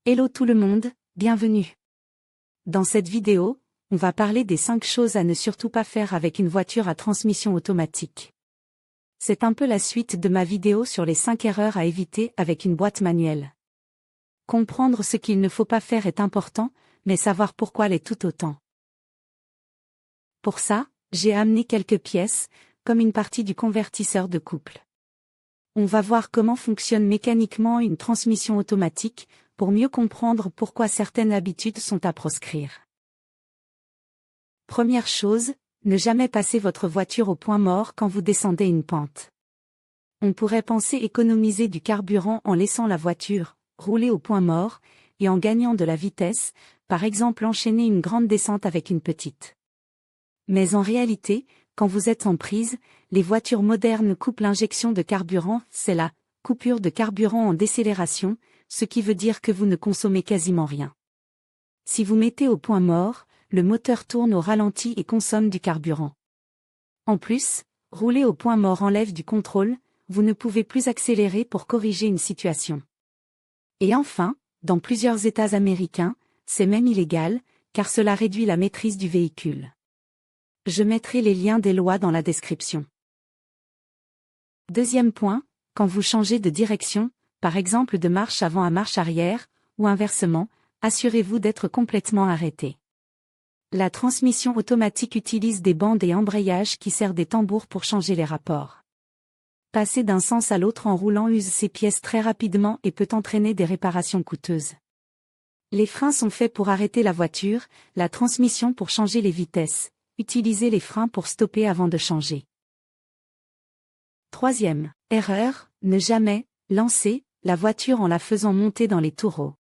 Hello tout le monde, bienvenue. Dans cette vidéo, on va parler des 5 choses à ne surtout pas faire avec une voiture à transmission automatique. C'est un peu la suite de ma vidéo sur les 5 erreurs à éviter avec une boîte manuelle. Comprendre ce qu'il ne faut pas faire est important, mais savoir pourquoi l'est tout autant. Pour ça, j'ai amené quelques pièces, comme une partie du convertisseur de couple. On va voir comment fonctionne mécaniquement une transmission automatique, pour mieux comprendre pourquoi certaines habitudes sont à proscrire. Première chose, ne jamais passer votre voiture au point mort quand vous descendez une pente. On pourrait penser économiser du carburant en laissant la voiture rouler au point mort, et en gagnant de la vitesse, par exemple enchaîner une grande descente avec une petite. Mais en réalité, quand vous êtes en prise, les voitures modernes coupent l'injection de carburant, c'est la coupure de carburant en décélération, ce qui veut dire que vous ne consommez quasiment rien. Si vous mettez au point mort, le moteur tourne au ralenti et consomme du carburant. En plus, rouler au point mort enlève du contrôle, vous ne pouvez plus accélérer pour corriger une situation. Et enfin, dans plusieurs États américains, c'est même illégal, car cela réduit la maîtrise du véhicule. Je mettrai les liens des lois dans la description. Deuxième point, quand vous changez de direction, par exemple de marche avant à marche arrière, ou inversement, assurez-vous d'être complètement arrêté. La transmission automatique utilise des bandes et embrayages qui servent des tambours pour changer les rapports. Passer d'un sens à l'autre en roulant use ces pièces très rapidement et peut entraîner des réparations coûteuses. Les freins sont faits pour arrêter la voiture, la transmission pour changer les vitesses. Utilisez les freins pour stopper avant de changer. Troisième erreur, ne jamais lancer la voiture en la faisant monter dans les tourreaux.